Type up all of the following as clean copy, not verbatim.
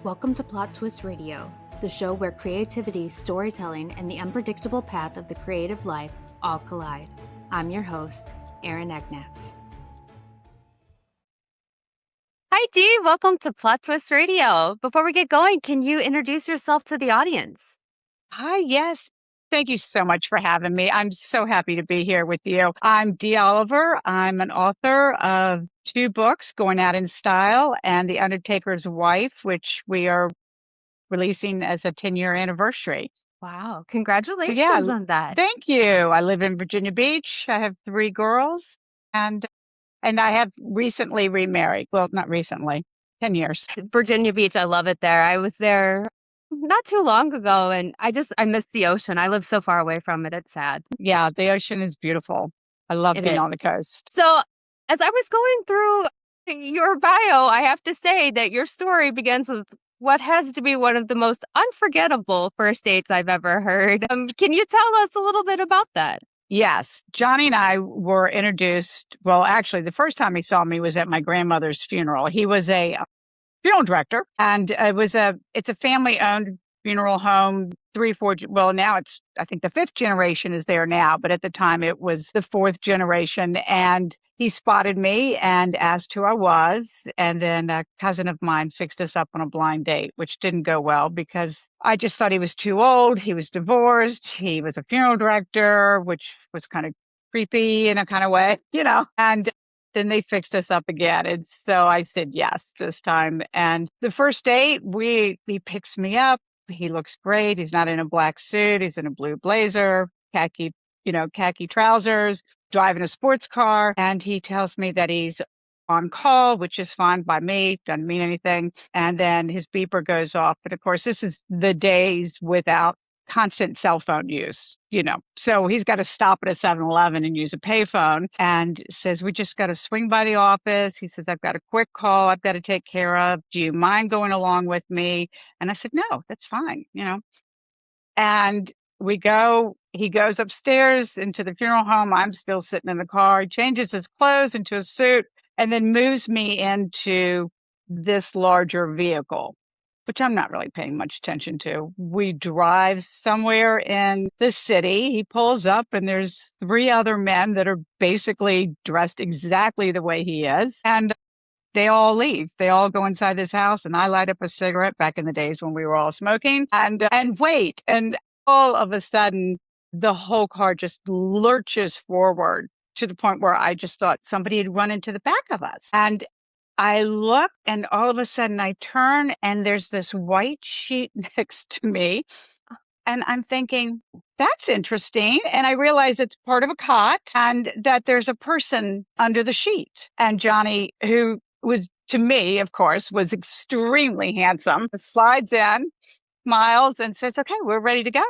Welcome to Plot Twist Radio, the show where creativity, storytelling, and the unpredictable path of the creative life all collide. I'm your host, Erin Egnatz. Hi, Dee. Welcome to Plot Twist Radio. Before we get going, can you introduce yourself to the audience? Hi, yes. Thank you so much for having me. I'm so happy to be here with you. I'm Dee Oliver. I'm an author of 2 books, Going Out in Style and The Undertaker's Wife, which we are releasing as a 10-year anniversary. Wow, So congratulations on that. thank you. I live in Virginia Beach. I have 3 girls and I have recently remarried. Well, not recently, 10 years. Virginia Beach, I love it there. I was there not too long ago, and I miss the ocean. I live so far away from it. It's sad. Yeah, the ocean is beautiful. I love It being is. on the coast. So, as I was going through your bio, I have to say that your story begins with what has to be one of the most unforgettable first dates I've ever heard. Can you tell us a little bit about that? Yes, Johnny and I were introduced. Well, actually, the first time he saw me was at my grandmother's funeral. He was a funeral director, and it's a family-owned funeral home. 3, 4. Well, now I think the 5th generation is there now, but at the time it was the 4th generation. And he spotted me and asked who I was, and then a cousin of mine fixed us up on a blind date, which didn't go well because I just thought he was too old. He was divorced. He was a funeral director, which was kind of creepy in a kind of way, and then they fixed us up again. And so I said yes this time. And the first date, he picks me up. He looks great. He's not in a black suit. He's in a blue blazer, khaki trousers, driving a sports car. And he tells me that he's on call, which is fine by me. Doesn't mean anything. And then his beeper goes off. But of course, this is the days without constant cell phone use, So he's got to stop at a 7-Eleven and use a payphone and says, we just got to swing by the office. He says, I've got a quick call I've got to take care of. Do you mind going along with me? And I said, no, that's fine, And he goes upstairs into the funeral home. I'm still sitting in the car. He changes his clothes into a suit and then moves me into this larger vehicle, which I'm not really paying much attention to. We drive somewhere in the city. He pulls up and there's 3 other men that are basically dressed exactly the way he is. And they all leave. They all go inside this house and I light up a cigarette back in the days when we were all smoking and wait. And all of a sudden, the whole car just lurches forward to the point where I just thought somebody had run into the back of us. And I look and all of a sudden I turn and there's this white sheet next to me. And I'm thinking, that's interesting. And I realize it's part of a cot and that there's a person under the sheet. And Johnny, who was, to me, of course, was extremely handsome, slides in, smiles, and says, okay, we're ready to go.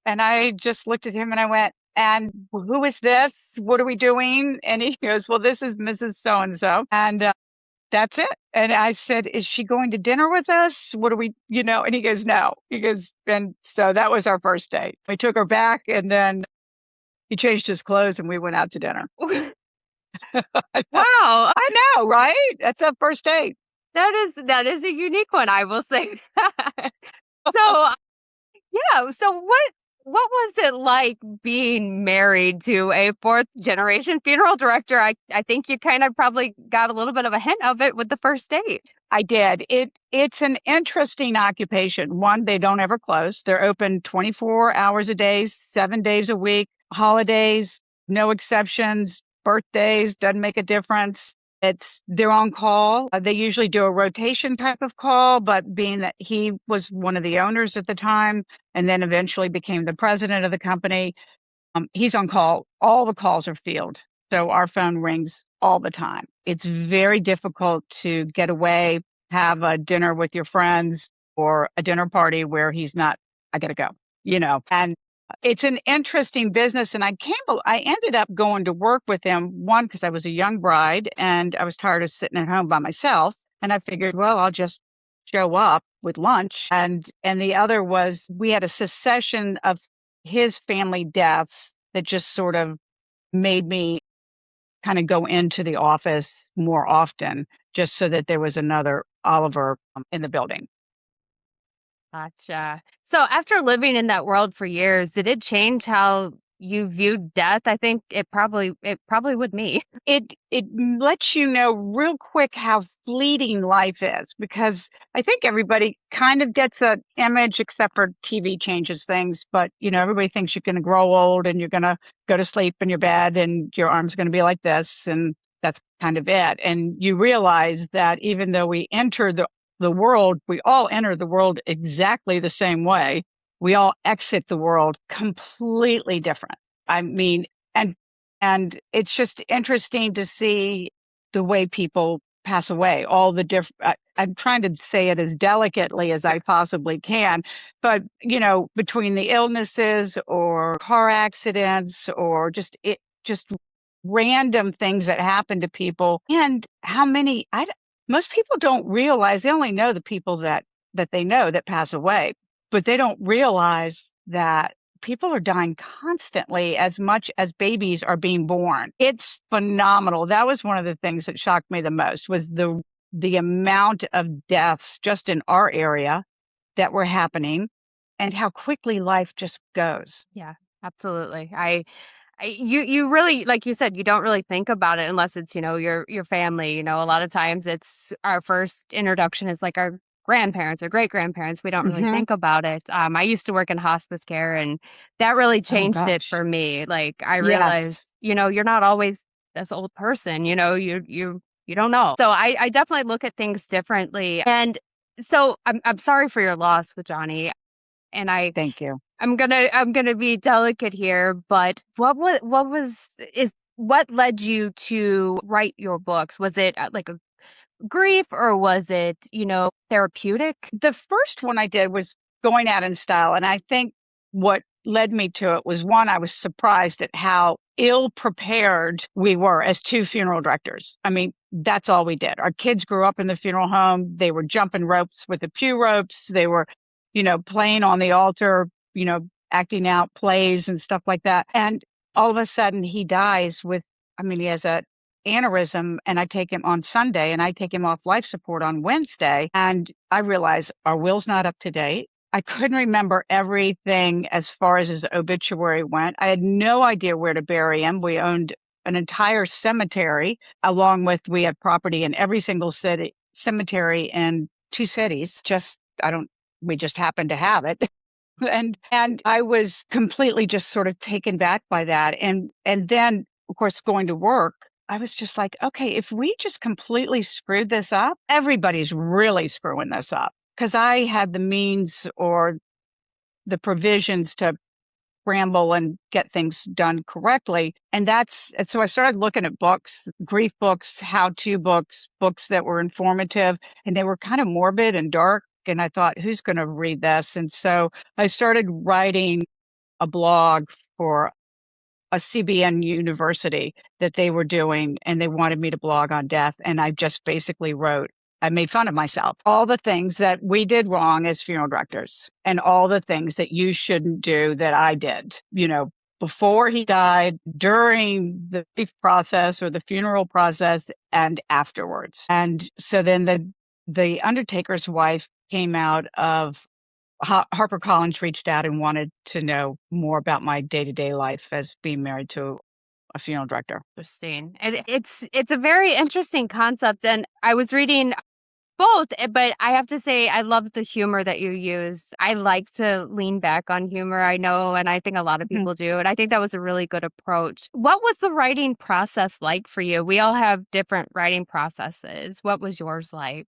And I just looked at him and I went, and who is this? What are we doing? And he goes, well, this is Mrs. So-and-so. And that's it. And I said, is she going to dinner with us? What do we, And he goes, no. He goes, and so that was our first date. We took her back and then he changed his clothes and we went out to dinner. Wow. I know, right? That's our first date. That is a unique one, I will say. So, yeah. So what was it like being married to a 4th generation funeral director? I think you kind of probably got a little bit of a hint of it with the first date. I did. It's an interesting occupation. One, they don't ever close. They're open 24 hours a day, 7 days a week, holidays, no exceptions, birthdays, doesn't make a difference. They're on call. They usually do a rotation type of call, but being that he was one of the owners at the time and then eventually became the president of the company, he's on call. All the calls are fielded. So our phone rings all the time. It's very difficult to get away, have a dinner with your friends or a dinner party where he's not, I got to go, and it's an interesting business. And I ended up going to work with him, one, because I was a young bride and I was tired of sitting at home by myself. And I figured, well, I'll just show up with lunch. And the other was we had a succession of his family deaths that just sort of made me kind of go into the office more often just so that there was another Oliver in the building. Gotcha. So after living in that world for years, did it change how you viewed death? I think it probably would me. It lets you know real quick how fleeting life is, because I think everybody kind of gets an image, except for TV changes things. But everybody thinks you're going to grow old and you're going to go to sleep in your bed and your arm's going to be like this, and that's kind of it. And you realize that even though we enter the world, we all enter the world exactly the same way. We all exit the world completely different. I mean, and and it's just interesting to see the way people pass away, all the different, I'm trying to say it as delicately as I possibly can, but, between the illnesses or car accidents or just random things that happen to people, and how many, most people don't realize. They only know the people that they know that pass away, but they don't realize that people are dying constantly as much as babies are being born. It's phenomenal. That was one of the things that shocked me the most, was the amount of deaths just in our area that were happening, and how quickly life just goes. Yeah, absolutely. You really, like you said, you don't really think about it unless it's, your family. A lot of times it's our first introduction is like our grandparents or great grandparents. We don't really Hmm. think about it. I used to work in hospice care, and that really Oh changed it gosh. for me. Like I Yes. realized, you're not always this old person, you don't know. So I definitely look at things differently. And so I'm sorry for your loss with Johnny. And Thank you. I'm gonna be delicate here, but what led you to write your books? Was it like a grief, or was it, therapeutic? The first one I did was going out in style. And I think what led me to it was, one, I was surprised at how ill prepared we were as two funeral directors. I mean, that's all we did. Our kids grew up in the funeral home. They were jumping ropes with the pew ropes. They were, playing on the altar, acting out plays and stuff like that. And all of a sudden he dies with, I mean, he has a aneurysm, and I take him on Sunday and I take him off life support on Wednesday. And I realize our will's not up to date. I couldn't remember everything as far as his obituary went. I had no idea where to bury him. We owned an entire cemetery, along with, we had property in every single city cemetery in two cities. I don't, we just happened to have it. And I was completely just sort of taken back by that. And then, of course, going to work, I was just like, okay, if we just completely screwed this up, everybody's really screwing this up. Because I had the means or the provisions to scramble and get things done correctly. And so I started looking at books, grief books, how-to books, books that were informative, and they were kind of morbid and dark. And I thought, who's going to read this? And so I started writing a blog for a CBN university that they were doing, and they wanted me to blog on death. And I just basically wrote, I made fun of myself, all the things that we did wrong as funeral directors, and all the things that you shouldn't do that I did, before he died, during the grief process or the funeral process, and afterwards. And so then the Undertaker's wife came out of, HarperCollins reached out and wanted to know more about my day-to-day life as being married to a funeral director. Interesting. And it's a very interesting concept. And I was reading both, but I have to say I love the humor that you use. I like to lean back on humor, I know, and I think a lot of Mhm. people do. And I think that was a really good approach. What was the writing process like for you? We all have different writing processes. What was yours like?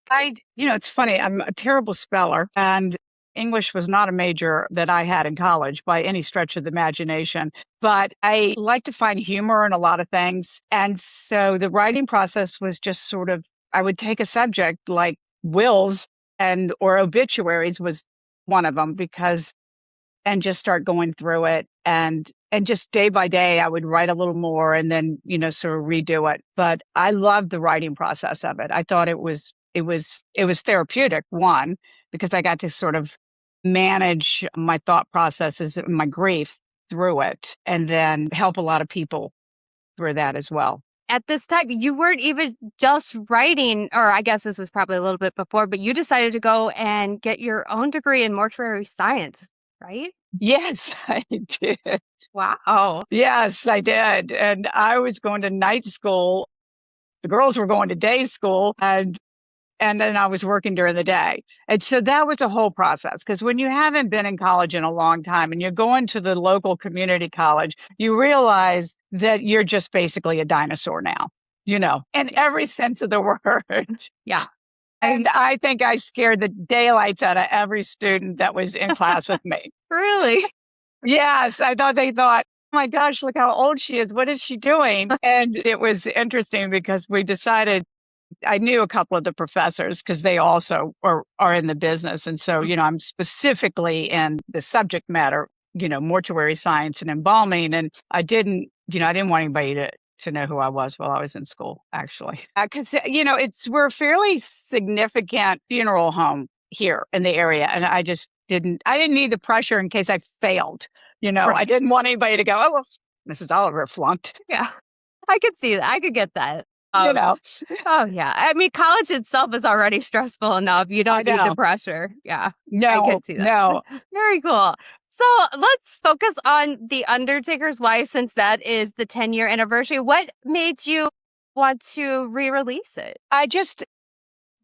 It's funny. I'm a terrible speller, and English was not a major that I had in college by any stretch of the imagination. But I like to find humor in a lot of things. And so the writing process was just sort of, I would take a subject like wills and or obituaries was one of them, because and just start going through it, and just day by day I would write a little more, and then sort of redo it. But I loved the writing process of it. I thought it was therapeutic, one, because I got to sort of manage my thought processes and my grief through it, and then help a lot of people through that as well. at this time, you weren't even just writing, or I guess this was probably a little bit before, but you decided to go and get your own degree in mortuary science, right? Yes, I did. Wow. Yes, I did. And I was going to night school. The girls were going to day school, and then I was working during the day. And so that was a whole process because when you haven't been in college in a long time and you're going to the local community college, you realize that you're just basically a dinosaur now, in Yes. every sense of the word. Yeah. And I think I scared the daylights out of every student that was in class with me. Really? Yes, I thought they thought, oh my gosh, look how old she is. What is she doing? And it was interesting because we decided I knew a couple of the professors because they also are in the business. And so, I'm specifically in the subject matter, mortuary science and embalming. And I didn't want anybody to know who I was while I was in school, actually. Because, we're a fairly significant funeral home here in the area. And I didn't need the pressure in case I failed. I Right. didn't want anybody to go, oh, well, Mrs. Oliver flunked, Yeah. I could see that. I could get that. you Um, know. oh yeah. I mean, college itself is already stressful enough. You I don't need the know. pressure. Yeah. I No, could see that. no. Very cool. So let's focus on The Undertaker's Wife since that is the 10-year anniversary. What made you want to re-release it? I just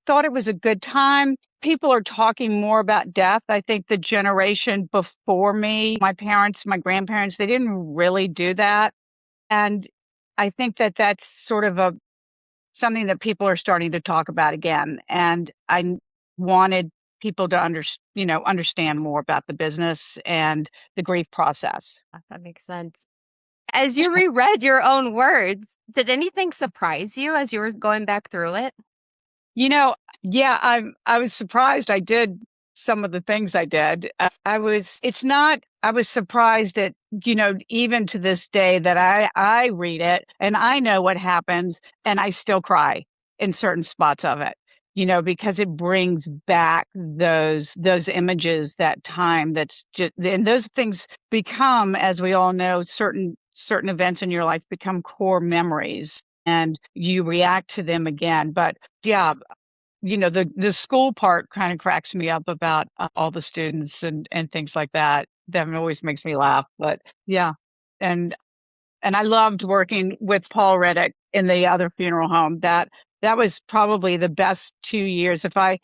thought it was a good time. People are talking more about death. I think the generation before me, my parents, my grandparents, they didn't really do that. And I think that that's sort of something that people are starting to talk about again. And wanted people to understand more about the business and the grief process. That makes sense. As you reread your own words, did anything surprise you as you were going back through it? You know, yeah, I was surprised I did some of the things I did. I was surprised that, even to this day that I read it and I know what happens and I still cry in certain spots of it, because it brings back those images, that time that's just, and those things become, as we all know, certain events in your life become core memories and you react to them again. But yeah, the school part kind of cracks me up about all the students and things like that. That always makes me laugh. But yeah, and I loved working with Paul Reddick in the other funeral home. That was probably the best 2 years. How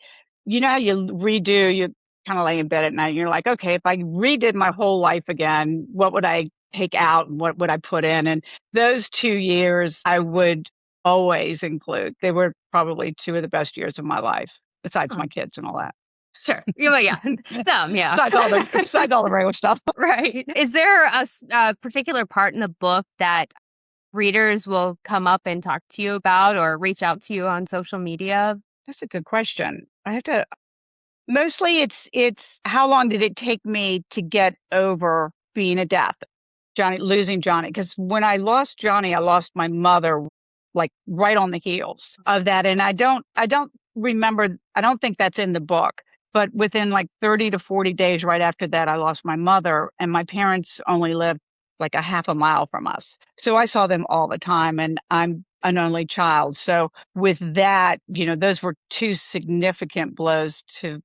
you redo, you kind of lay in bed at night and you're like, okay, if I redid my whole life again, what would I take out and what would I put in? And those 2 years I would always include. They were probably two of the best years of my life, besides Oh, my kids and all that. sure. Yeah. Them, yeah. Besides all the regular stuff. Right. Is there a particular part in the book that readers will come up and talk to you about or reach out to you on social media? That's a good question. I have to Mostly it's how long did it take me to get over being a death, losing Johnny? Because when I lost Johnny, I lost my mother, like, right on the heels of that, and I don't remember, I don't think that's in the book, but within, like, 30 to 40 days right after that, I lost my mother, and my parents only lived, like, a half a mile from us. So I saw them all the time, and I'm an only child, so with that, those were two significant blows to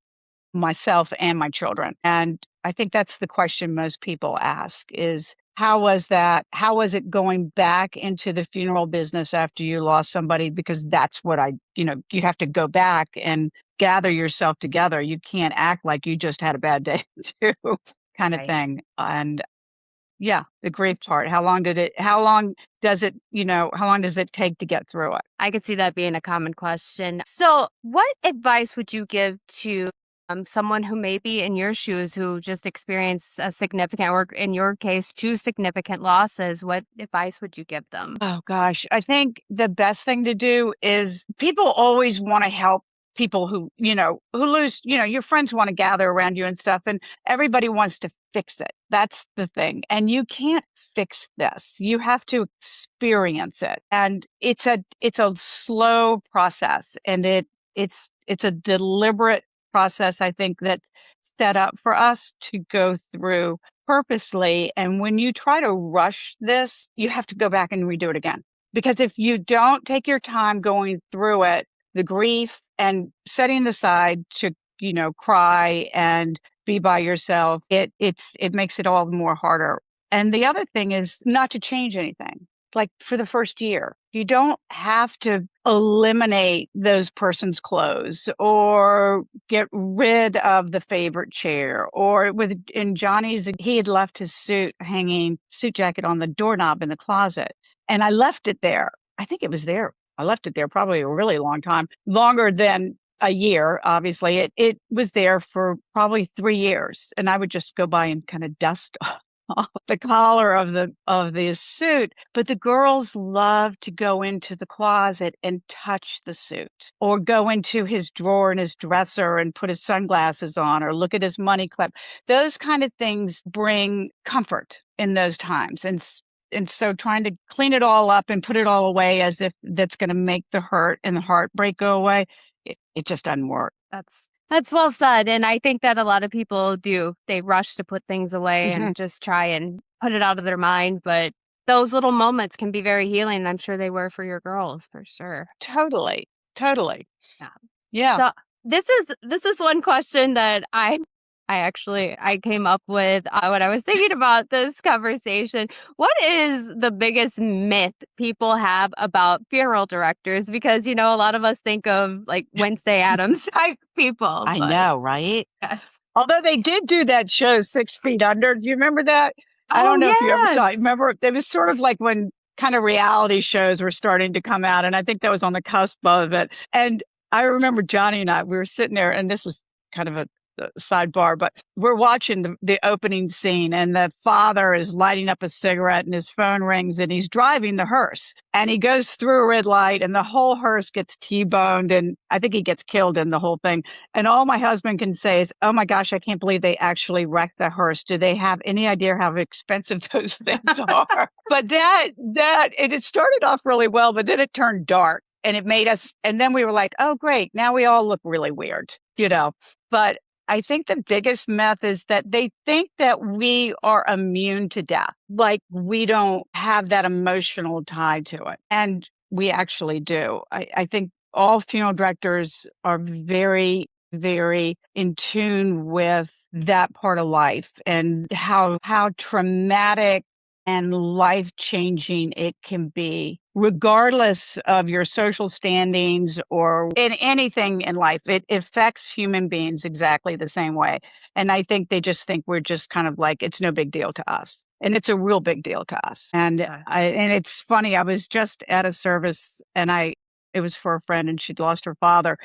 myself and my children. And I think that's the question most people ask is, how was that? How was it going back into the funeral business after you lost somebody? Because that's what you have to go back and gather yourself together. You can't act like you just had a bad day too, kind of Right. thing. And yeah, the grief part. Interesting. How long does it take to get through it? I could see that being a common question. So, what advice would you give to someone who may be in your shoes who just experienced a significant, or in your case, two significant losses? What advice would you give them? Oh gosh, I think the best thing to do is people always want to help people who lose, your friends want to gather around you and stuff, and everybody wants to fix it. That's the thing. And you can't fix this. You have to experience it. And it's a slow process and it's a deliberate process, I think, that's set up for us to go through purposely. And when you try to rush this, you have to go back and redo it again. Because if you don't take your time going through it, the grief and setting aside to, cry and be by yourself, it makes it all the more harder. And the other thing is not to change anything. Like for the first year, you don't have to eliminate those person's clothes or get rid of the favorite chair. Or in Johnny's, he had left his suit jacket on the doorknob in the closet. And I left it there. I think it was there. I left it there probably a really long time, longer than a year. Obviously, it was there for probably 3 years, and I would just go by and kind of dust off the collar of the suit. But the girls love to go into the closet and touch the suit, or go into his drawer in his dresser and put his sunglasses on, or look at his money clip. Those kind of things bring comfort in those times, and so trying to clean it all up and put it all away as if that's going to make the hurt and the heartbreak go away, it just doesn't work. That's well said. And I think that a lot of people do. They rush to put things away Hmm. and just try and put it out of their mind. But those little moments can be very healing. And I'm sure they were for your girls for sure. Totally. Totally. Yeah. Yeah. So this is one question that I came up with when I was thinking about this conversation. What is the biggest myth people have about funeral directors? Because a lot of us think of like Wednesday Addams type people, I but know, right? yes. Although they did do that show 6 Feet Under. Do you remember that? I Oh don't know if you ever saw it. yes. Remember, it was sort of like when kind of reality shows were starting to come out. And I think that was on the cusp of it. And I remember Johnny and I, we were sitting there, and this is kind of a sidebar, but we're watching the opening scene, and the father is lighting up a cigarette and his phone rings, and he's driving the hearse, and he goes through a red light, and the whole hearse gets T-boned, and I think he gets killed in the whole thing. And all my husband can say is, "Oh my gosh, I can't believe they actually wrecked the hearse. Do they have any idea how expensive those things are?" But it started off really well, but then it turned dark, and it made us, and then we were like, "Oh great, now we all look really weird," But I think the biggest myth is that they think that we are immune to death, like we don't have that emotional tie to it. And we actually do. I think all funeral directors are very, very in tune with that part of life, and how traumatic and life-changing it can be, regardless of your social standings or in anything in life. It affects human beings exactly the same way. And I think they just think we're just kind of like, it's no big deal to us. And it's a real big deal to us. And Yeah. and it's funny, I was just at a service, and it was for a friend, and she'd lost her father.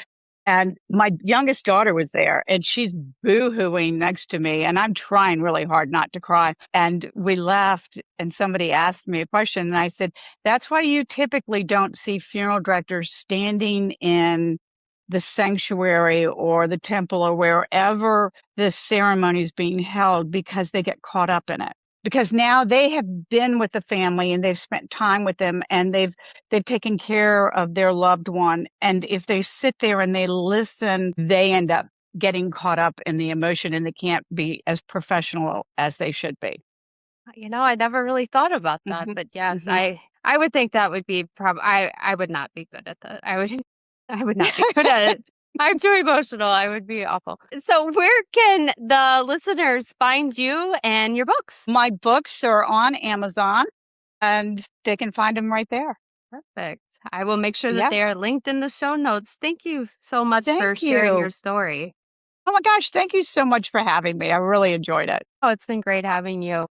And my youngest daughter was there, and she's boo-hooing next to me, and I'm trying really hard not to cry. And we left, and somebody asked me a question, and I said, "That's why you typically don't see funeral directors standing in the sanctuary or the temple or wherever the ceremony is being held, because they get caught up in it. Because now they have been with the family, and they've spent time with them, and they've taken care of their loved one. And if they sit there and they listen, they end up getting caught up in the emotion, and they can't be as professional as they should be." I never really thought about that, Hmm. but yes, Hmm. I would think that would be I would not be good at that. I would not be good at it. I'm too emotional. I would be awful. So where can the listeners find you and your books? My books are on Amazon, and they can find them right there. Perfect. I will make sure that Yeah. they are linked in the show notes. Thank you so much for Thank sharing you. your story. Oh my gosh, thank you so much for having me. I really enjoyed it. Oh, it's been great having you.